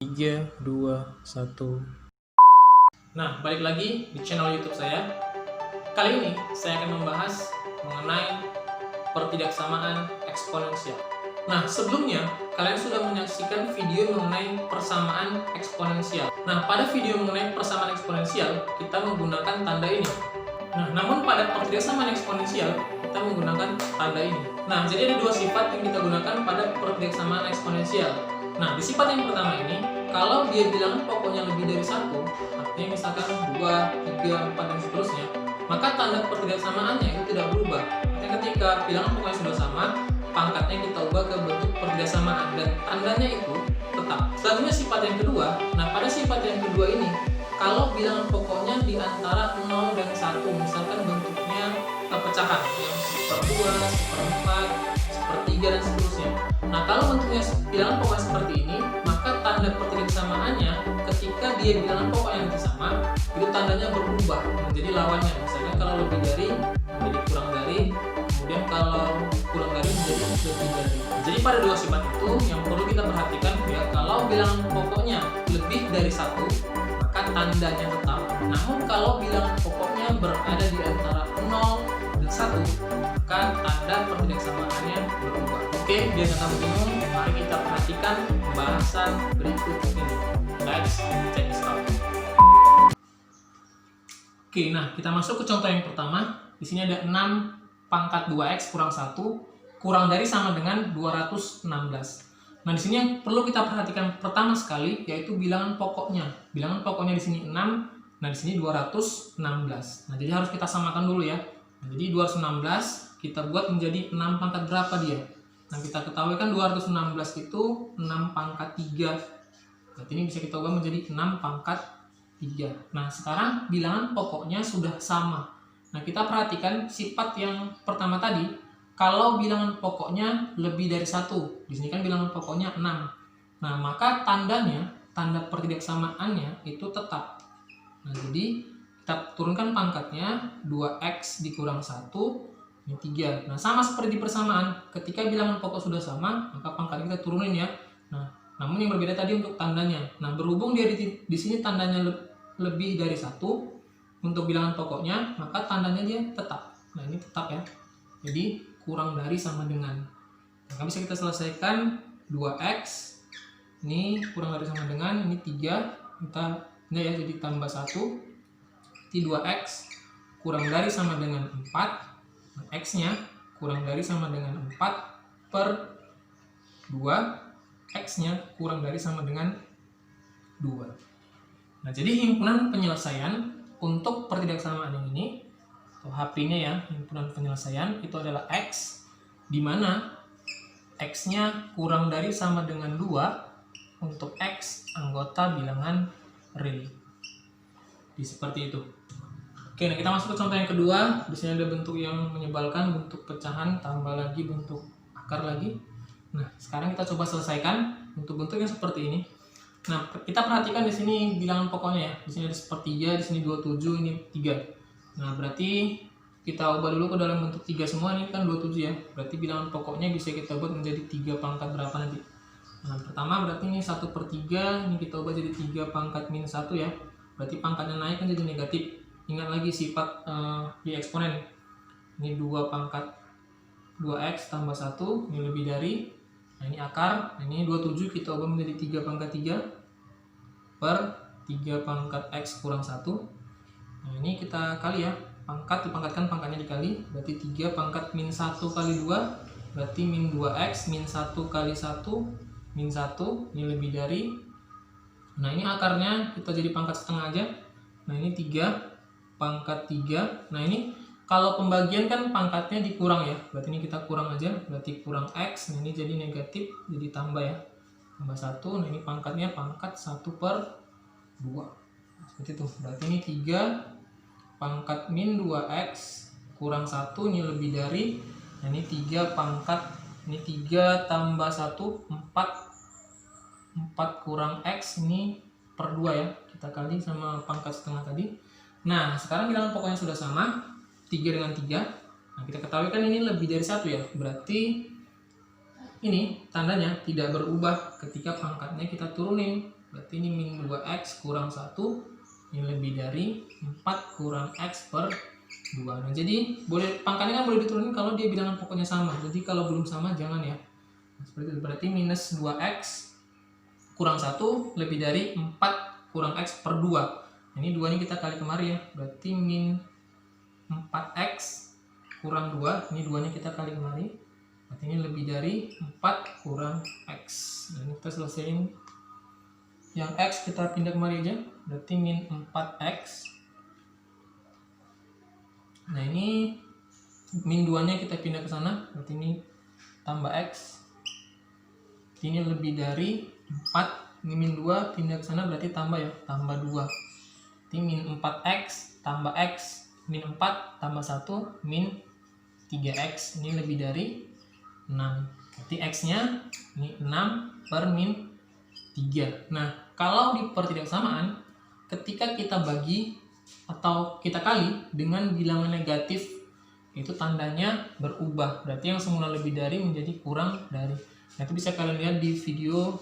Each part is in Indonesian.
3, 2, 1. Nah, balik lagi di channel YouTube saya. Kali ini saya akan membahas mengenai pertidaksamaan eksponensial. Nah, sebelumnya kalian sudah menyaksikan video mengenai persamaan eksponensial. Nah, pada video mengenai persamaan eksponensial, kita menggunakan tanda ini. Nah, namun pada pertidaksamaan eksponensial, kita menggunakan tanda ini. Nah, jadi ada dua sifat yang kita gunakan pada pertidaksamaan eksponensial. Nah, di sifat yang pertama ini, kalau dia bilangan pokoknya lebih dari satu, artinya misalkan 2, 3, 4, dan seterusnya, maka tanda pertidaksamaannya itu tidak berubah. Artinya ketika bilangan pokoknya sudah sama, pangkatnya kita ubah ke bentuk pertidaksamaan, dan tandanya itu tetap. Selanjutnya sifat yang kedua, nah pada sifat yang kedua ini, kalau bilangan pokoknya di antara 0 dan 1, misalkan bentuknya pecahan, yang 1/2, 1/4, 1/3, dan seterusnya. Nah, kalau bentuknya bilangan pokoknya seperti ini, maka tanda pertidaksamaannya ketika dia bilangan pokok yang sama, itu tandanya berubah menjadi lawannya. Misalnya kalau lebih dari menjadi kurang dari, kemudian kalau kurang dari menjadi lebih dari. Jadi pada dua sifat itu yang perlu kita perhatikan ya, kalau bilangan pokoknya lebih dari satu, maka tandanya tetap. Namun kalau bilangan pokoknya berada di antara 0 dan 1, maka tanda pertidaksamaannya berubah. Oke, biar nggak bingung, mari kita perhatikan pembahasan berikut ini. Let's check this out. Oke, nah kita masuk ke contoh yang pertama. Di sini ada 6 pangkat 2x kurang 1 kurang dari sama dengan 216. Nah, di sini yang perlu kita perhatikan pertama sekali yaitu bilangan pokoknya. Bilangan pokoknya di sini 6, nah di sini 216. Nah, jadi harus kita samakan dulu ya. Nah, jadi 216 kita buat menjadi 6 pangkat berapa dia? Nah, kita ketahui kan 216 itu 6 pangkat 3. Berarti ini bisa kita ubah menjadi 6 pangkat 3. Nah, sekarang bilangan pokoknya sudah sama. Nah, kita perhatikan sifat yang pertama tadi. Kalau bilangan pokoknya lebih dari 1. Di sini kan bilangan pokoknya 6. Nah, maka tandanya, tanda pertidaksamaannya itu tetap. Nah, jadi kita turunkan pangkatnya, 2x dikurang 1, ini 3. Nah, sama seperti di persamaan, ketika bilangan pokok sudah sama, maka pangkat kita turunin ya. Nah, namun yang berbeda tadi untuk tandanya. Nah, berhubung dia di sini tandanya lebih dari 1 untuk bilangan pokoknya, maka tandanya dia tetap. Nah, ini tetap ya. Jadi kurang dari sama dengan. Maka bisa kita selesaikan 2x ini kurang dari sama dengan ini 3. Kita ini ya, jadi tambah 1. Jadi 2x kurang dari sama dengan 4. X-nya kurang dari sama dengan 4 per 2, X-nya kurang dari sama dengan 2. Nah, jadi himpunan penyelesaian untuk pertidaksamaan yang ini, atau HP-nya ya, himpunan penyelesaian itu adalah X, di mana X-nya kurang dari sama dengan 2 untuk X anggota bilangan real. Seperti itu. Oke, nah kita masuk ke contoh yang kedua. Di sini ada bentuk yang menyebalkan, bentuk pecahan, tambah lagi bentuk akar lagi. Nah, sekarang kita coba selesaikan bentuk-bentuk yang seperti ini. Nah, kita perhatikan di sini bilangan pokoknya ya. Di sini ada 1/3, di sini 27, ini 3. Nah, berarti kita ubah dulu ke dalam bentuk 3 semua. Ini kan 27 ya. Berarti bilangan pokoknya bisa kita buat menjadi 3 pangkat berapa nanti. Nah, pertama berarti ini 1/3, ini kita ubah jadi 3 pangkat min 1 ya. Berarti pangkatnya naik kan jadi negatif. Ingat lagi sifat di eksponen. Ini 2 pangkat 2x tambah 1, ini lebih dari. Nah, ini akar. Nah, ini 27 kita ubah menjadi 3 pangkat 3 per 3 pangkat x kurang 1. Nah, ini kita kali ya. Pangkat dipangkatkan, pangkatnya dikali. Berarti 3 pangkat min 1 kali 2. Berarti min 2x min 1 kali 1 min 1. Ini lebih dari. Nah, ini akarnya kita jadi pangkat setengah aja. Nah, ini 3 pangkat 3. Nah, ini kalau pembagian kan pangkatnya dikurang ya. Berarti ini kita kurang aja. Berarti kurang x. Nah, ini jadi negatif. Jadi tambah ya. Tambah 1. Nah, ini pangkatnya pangkat 1 per 2. Nah, seperti itu. Berarti ini 3 pangkat min 2x kurang 1. Ini lebih dari. Nah, ini 3 pangkat. Ini 3 tambah 1. 4 kurang x. Ini per 2 ya. Kita kali sama pangkat setengah tadi. Nah, sekarang bilangan pokoknya sudah sama, 3 dengan 3. Nah, kita ketahui kan ini lebih dari 1 ya. Berarti ini tandanya tidak berubah ketika pangkatnya kita turunin. berarti ini min 2x kurang 1, ini lebih dari 4 kurang x per 2. Nah, jadi pangkatnya kan boleh diturunin kalau dia bilangan pokoknya sama. Jadi kalau belum sama jangan ya. Nah, seperti itu. Berarti minus 2x kurang 1 lebih dari 4 kurang x per 2. Nah, ini 2 ini kita kali kemari ya. Berarti min 4x kurang 2. Ini 2 nya kita kali kemari. Berarti ini lebih dari 4 kurang x. Nah, ini kita selesaiin. Yang x kita pindah kemari aja. Berarti min 4x. Nah, ini min 2 nya kita pindah ke sana, berarti ini tambah x. Ini lebih dari 4, ini min 2 pindah ke sana berarti tambah ya, tambah 2. Berarti min 4x tambah x, min 4 tambah 1, min 3x. Ini lebih dari 6. Berarti x-nya ini 6 per min 3. Nah, kalau di pertidaksamaan, ketika kita bagi atau kita kali dengan bilangan negatif, itu tandanya berubah. Berarti yang semula lebih dari menjadi kurang dari. Nah, itu bisa kalian lihat di video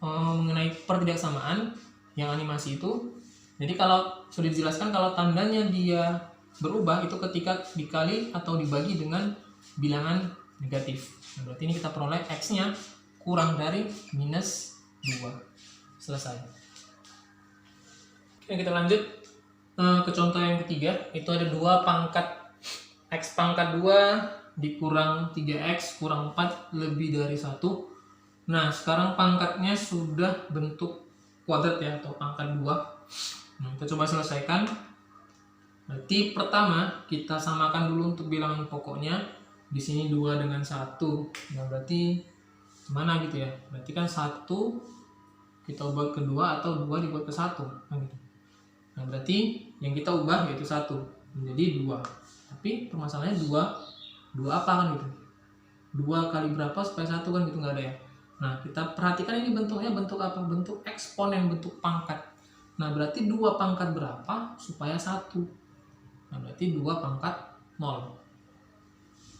mengenai pertidaksamaan yang animasi itu. Jadi kalau sudah dijelaskan kalau tandanya dia berubah itu ketika dikali atau dibagi dengan bilangan negatif. Nah, berarti ini kita peroleh x-nya kurang dari minus 2. Selesai. Oke, kita lanjut ke contoh yang ketiga. Itu ada 2 pangkat x pangkat 2 dikurang 3x kurang 4 lebih dari 1. Nah, sekarang pangkatnya sudah bentuk kuadrat ya, atau pangkat 2. Nah, kita coba selesaikan. Berarti pertama kita samakan dulu untuk bilangan pokoknya. Di sini 2 dengan 1. Nah, berarti mana gitu ya? Berarti kan 1 kita ubah ke 2 atau 2 dibuat ke 1. Nah, gitu. Nah, berarti yang kita ubah yaitu 1 menjadi 2. Tapi permasalahannya 2 apa kan gitu. 2 kali berapa supaya 1 kan gitu, nggak ada ya. Nah, kita perhatikan ini bentuknya bentuk apa? Bentuk eksponen, bentuk pangkat. Nah, berarti 2 pangkat berapa supaya 1? Nah, berarti 2 pangkat 0.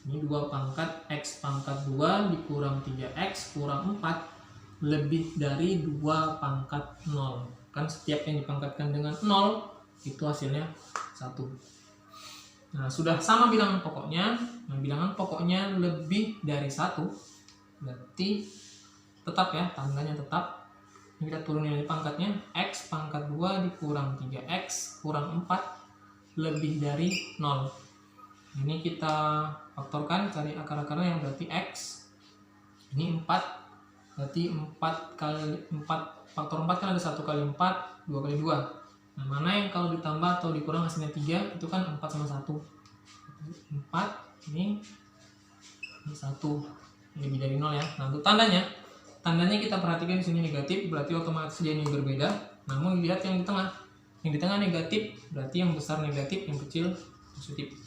Ini 2 pangkat x pangkat 2 dikurang 3x kurang 4 lebih dari 2 pangkat 0. Kan setiap yang dipangkatkan dengan 0 itu hasilnya 1. Nah, sudah sama bilangan pokoknya. Nah, bilangan pokoknya lebih dari 1. Berarti tetap ya, tandanya tetap. Ini kita turunin dari pangkatnya. X pangkat 2 dikurang 3x kurang 4 lebih dari 0. Ini kita faktorkan, cari akar-akarnya yang berarti x. Ini 4. Berarti 4 kali 4. Faktor 4 kan ada 1 kali 4, 2 kali 2. Nah, mana yang kalau ditambah atau dikurang hasilnya 3, itu kan 4 sama 1. 4, ini 1. Lebih dari 0 ya. Nah, untuk tandanya kita perhatikan di sini negatif, berarti otomatis dia ini berbeda. Namun lihat yang di tengah. Yang di tengah negatif, berarti yang besar negatif, yang kecil positif.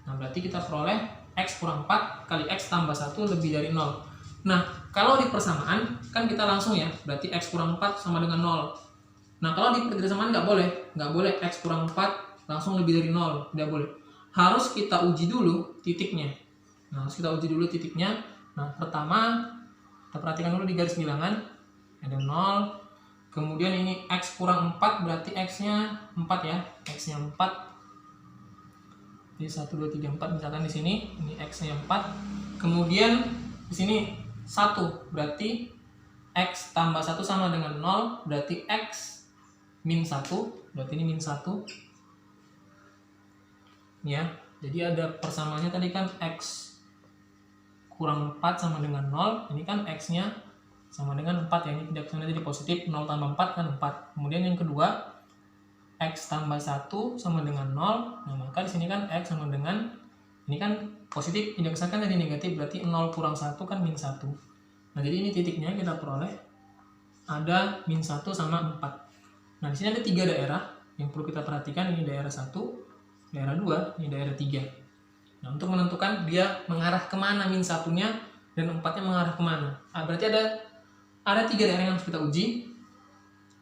Nah, berarti kita peroleh x kurang 4 kali x tambah 1 lebih dari 0. Nah, kalau di persamaan kan kita langsung ya, berarti x kurang 4 sama dengan 0. Nah, kalau di persamaan nggak boleh x kurang 4 langsung lebih dari 0, tidak boleh. Harus kita uji dulu titiknya. Nah, Nah, pertama kita perhatikan dulu di garis bilangan ada 0. Kemudian ini x kurang 4 berarti x-nya 4 ya, x-nya 4. Jadi 1 2 3 4 misalkan di sini ini x-nya 4. Kemudian di sini 1 berarti x tambah 1 sama dengan 0, berarti x min 1, berarti ini min 1 ya. Jadi ada persamaannya tadi kan x kurang 4 sama dengan 0, ini kan x nya sama dengan 4 ya, ini tidak kesana jadi positif, 0 tambah 4 kan 4. Kemudian yang kedua x tambah 1 sama dengan 0, nah maka di sini kan x sama dengan, ini kan positif, tidak kesana kan jadi negatif, berarti 0 kurang 1 kan min 1. Nah, jadi ini titiknya kita peroleh ada min 1 sama 4. Nah, di sini ada 3 daerah yang perlu kita perhatikan. Ini daerah 1, daerah 2, ini daerah 3. Nah, untuk menentukan dia mengarah kemana min 1-nya dan 4-nya mengarah kemana. Nah, berarti ada 3 daerah yang harus kita uji.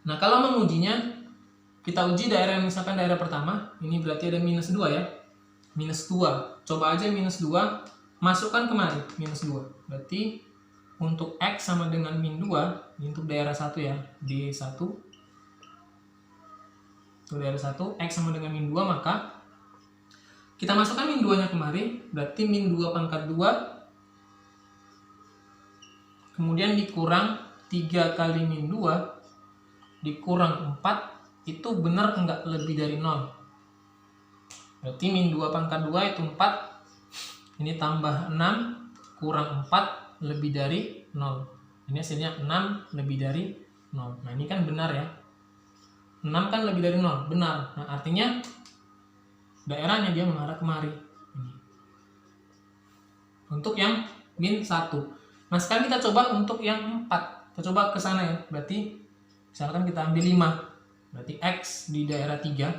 Nah, kalau mengujinya, kita uji daerah yang misalkan daerah pertama, ini berarti ada minus 2 ya. Minus 2. Coba aja minus 2, masukkan kemari minus 2. Berarti untuk X sama dengan min 2, ini untuk daerah 1 ya, D1. Untuk daerah 1, X sama dengan min 2, maka kita masukkan min 2-nya kemari, berarti min 2 pangkat 2, kemudian dikurang 3 kali min 2, dikurang 4, itu benar enggak lebih dari 0? Berarti min 2 pangkat 2 itu 4, ini tambah 6, kurang 4, lebih dari 0. Ini hasilnya 6 lebih dari 0. Nah ini kan benar ya. 6 kan lebih dari 0, benar. Nah artinya daerahnya dia mengarah kemari. Untuk yang min 1. Nah sekarang kita coba untuk yang 4. Kita coba ke sana ya. Berarti misalkan kita ambil 5. Berarti X di daerah 3.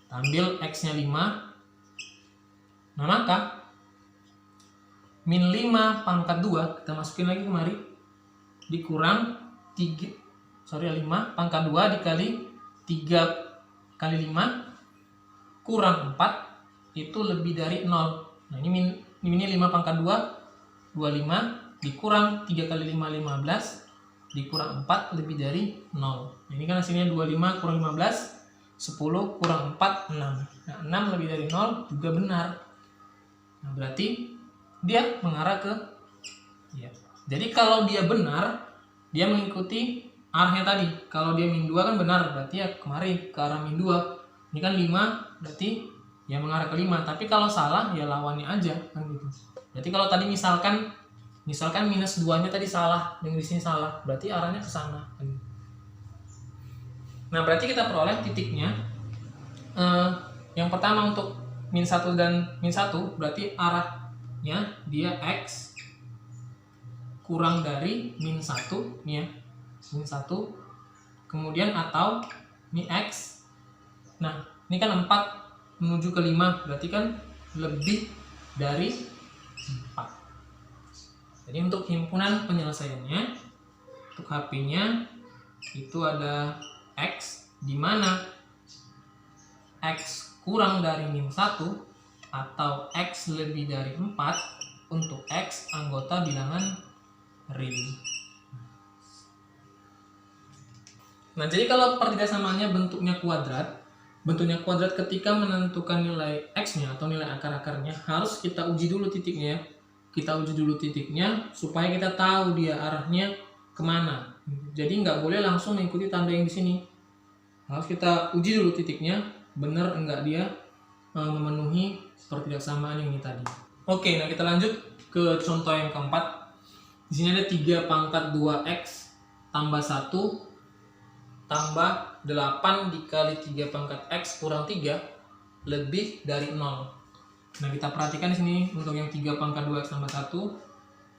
Kita ambil X-nya 5. Nah maka min 5 pangkat 2 kita masukin lagi kemari, dikurang 5 pangkat 2 dikali 3 kali 5 kurang 4, itu lebih dari 0. Nah ini 5 pangkat 2, 25, dikurang 3 kali 5, 15, dikurang 4, lebih dari 0. Nah ini kan hasilnya 25 kurang 15, 10, kurang 4, 6. Nah 6 lebih dari 0 juga benar. Nah berarti dia mengarah ke ya. Jadi kalau dia benar, dia mengikuti arahnya tadi. Kalau dia min 2 kan benar, berarti ya kemari ke arah min 2. Ini kan 5, berarti ya mengarah ke 5. Tapi kalau salah ya lawannya aja kan gitu. Berarti kalau tadi misalkan minus 2-nya tadi salah, dengan di sini salah, berarti arahnya ke sana kan. Nah, berarti kita peroleh titiknya. Yang pertama untuk min 1 dan min 1, berarti arahnya dia X kurang dari min 1 nih ya. Min 1. Kemudian atau ini X. Nah, ini kan 4 menuju ke 5, berarti kan lebih dari 4. Jadi untuk himpunan penyelesaiannya, untuk HP-nya itu ada X, di mana X kurang dari min 1 atau X lebih dari 4 untuk X anggota bilangan real. Nah, jadi kalau pertidaksamannya bentuknya kuadrat ketika menentukan nilai X-nya atau nilai akar-akarnya harus kita uji dulu titiknya. Kita uji dulu titiknya supaya kita tahu dia arahnya kemana. Jadi nggak boleh langsung mengikuti tanda yang di sini. Harus kita uji dulu titiknya, benar enggak dia memenuhi pertidaksamaan yang ini tadi. Oke, nah kita lanjut ke contoh yang keempat. Di sini ada 3 pangkat 2X tambah 1 tambah 8 dikali 3 pangkat X kurang 3 lebih dari 0. Nah kita perhatikan di sini untuk yang 3 pangkat 2X tambah 1.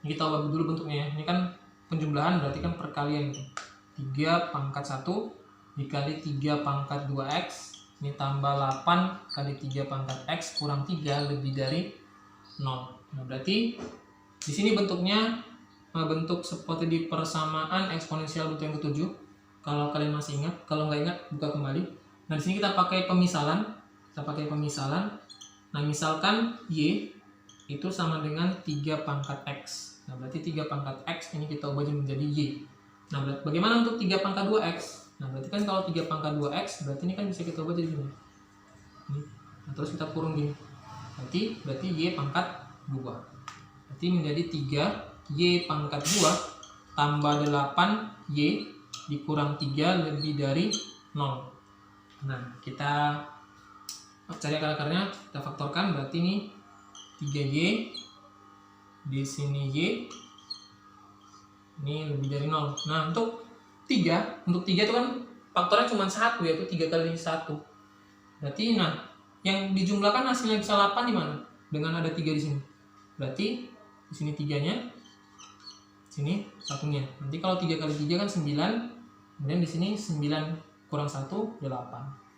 Ini kita ubah dulu bentuknya ya. Ini kan penjumlahan, berarti kan perkalian gitu. 3 pangkat 1 dikali 3 pangkat 2X. Ini tambah 8 kali 3 pangkat X kurang 3 lebih dari 0. Nah berarti di sini bentuknya bentuk seperti di persamaan eksponensial bentuk yang ke-7. Kalau kalian masih ingat, kalau nggak ingat buka kembali. Nah di sini kita pakai pemisalan. Nah misalkan Y itu sama dengan 3 pangkat X. Nah berarti 3 pangkat X ini kita ubah menjadi Y. Nah bagaimana untuk 3 pangkat 2X? Nah berarti kan kalau 3 pangkat 2X berarti ini kan bisa kita ubah jadi gini. Nah, terus kita kurung gini. Berarti Y pangkat 2. Berarti menjadi 3 Y pangkat 2 tambah 8 Y dikurang 3 lebih dari 0. Nah kita cari akar-akarnya, kita faktorkan, berarti ini 3Y, di sini Y, ini lebih dari 0. Nah untuk 3 itu kan faktornya cuma 1, yaitu 3 kali 1. Berarti nah yang dijumlahkan hasilnya bisa 8 di mana? Dengan ada 3 di sini. Berarti di sini 3-nya, sini 1-nya. Nanti kalau 3 kali 3 kan 9, kemudian di sini 9 kurang 1 8.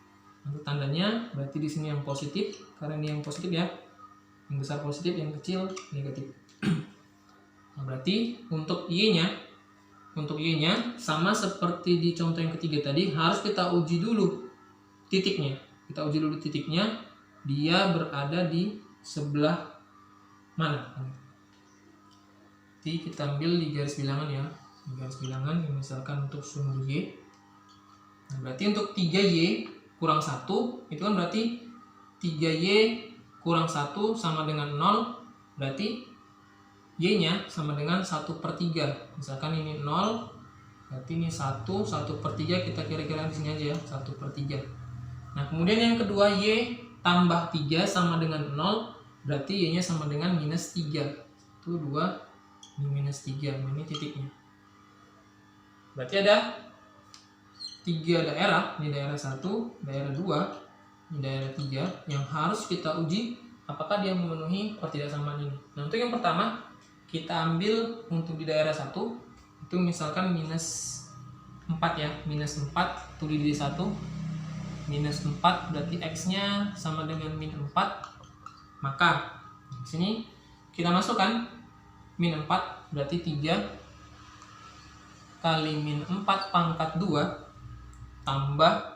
Untuk tandanya berarti di sini yang positif, karena ini yang positif ya. Yang besar positif, yang kecil negatif. Nah, berarti untuk Y-nya sama seperti di contoh yang ketiga tadi, harus kita uji dulu titiknya. Dia berada di sebelah mana? Nanti kita ambil di garis bilangan ya. Di garis bilangan misalkan untuk sumbu Y. Nah, berarti untuk 3Y kurang 1 itu kan berarti 3Y kurang 1 sama dengan 0. Berarti Y-nya sama dengan 1/3. Misalkan ini 0, berarti ini 1/3 kita kira-kira di sini aja ya, 1/3. Nah, kemudian yang kedua Y tambah 3 sama dengan 0, berarti Y-nya sama dengan -3. Itu 2, ini -3, ini titiknya. Berarti ada 3 daerah, ini daerah 1, daerah 2, ini daerah 3 yang harus kita uji apakah dia memenuhi pertidaksamaan ini. Nah, untuk yang pertama kita ambil untuk di daerah 1 itu misalkan -4 ya, -4 itu di D1, -4 berarti X-nya sama dengan -4. Maka di sini kita masukkan -4 berarti 3 kali -4 pangkat 2 tambah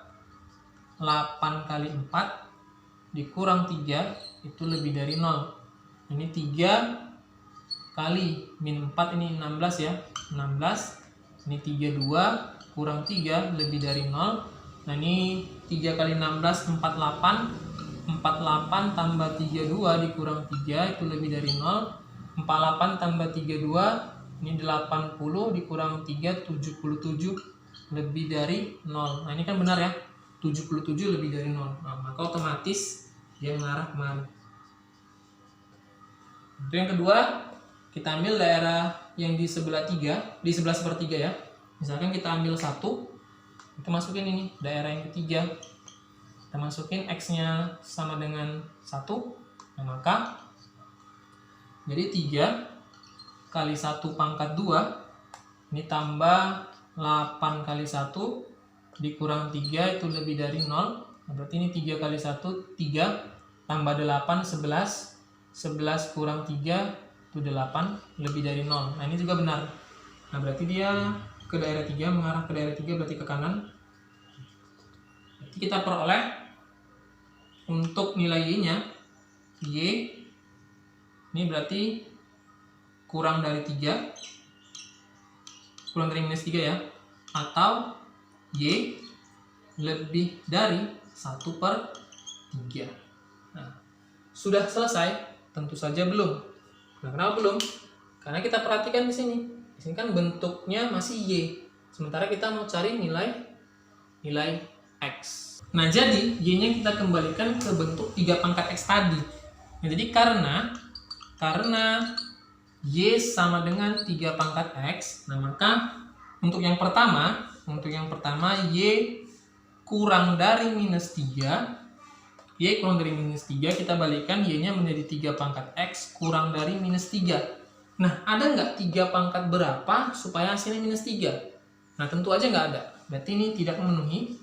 8 kali 4 dikurang 3 itu lebih dari 0. Ini 3 kali -4 ini 16 ya, 16. Ini 32 kurang 3 lebih dari 0. Nah, ini 3 kali 16 48. 48 tambah 32 dikurang 3 itu lebih dari 0. 48 tambah 32 ini 80 dikurang 3 77 lebih dari 0. Nah, ini kan benar ya, 77 lebih dari 0. Nah, maka otomatis dia mengarah kemari. Untuk yang kedua kita ambil daerah yang di sebelah 3, di sebelah sepertiga ya. Misalkan kita ambil 1, kita masukin ini daerah yang ketiga, kita masukin X-nya sama dengan 1. Nah, maka jadi 3 kali 1 pangkat 2 ini tambah 8 kali 1 dikurang 3 itu lebih dari 0. Nah, berarti ini 3 kali 1 3 tambah 8 11. 11 kurang 3 itu 8 lebih dari 0. Nah, ini juga benar. Nah, berarti dia ke daerah 3, mengarah ke daerah 3 berarti ke kanan. Berarti kita peroleh untuk nilai Y-nya, Y ini berarti kurang dari 3, kurang dari -3 ya, atau Y lebih dari 1/3. Nah, sudah selesai? Tentu saja belum. Nah, kenapa belum? Karena kita perhatikan di sini. Di sini kan bentuknya masih Y. Sementara kita mau cari nilai X. Nah, jadi Y-nya kita kembalikan ke bentuk 3 pangkat X tadi. Nah, jadi karena Y sama dengan 3 pangkat X, nah maka untuk yang pertama Y kurang dari -3, Y kurang dari -3, kita balikan Y-nya menjadi 3 pangkat X kurang dari -3. Nah, ada nggak 3 pangkat berapa supaya hasilnya -3? Nah, tentu aja nggak ada. Berarti ini tidak memenuhi.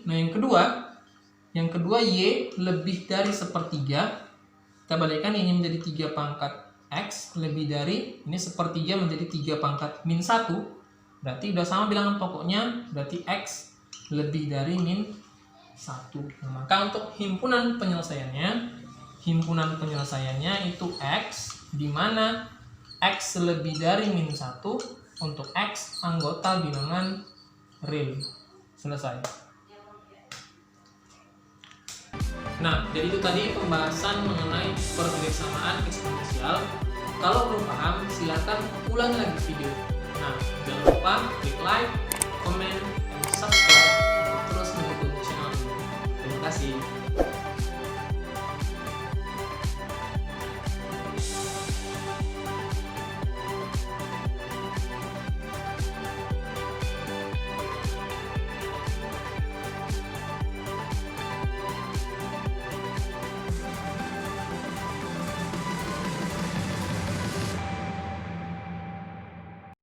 Nah, yang kedua Y lebih dari 1/3. Kita balikan Y-nya menjadi 3 pangkat X lebih dari, ini 1/3 menjadi 3 pangkat -1. Berarti udah sama bilangan pokoknya, berarti X lebih dari -1. Nah, maka untuk himpunan penyelesaiannya itu X, di mana X lebih dari -1 untuk X anggota bilangan real. Selesai. Nah, jadi itu tadi pembahasan mengenai pertidaksamaan eksponensial. Kalau belum paham, silakan ulangi lagi video. Nah, jangan lupa klik like, comment, dan subscribe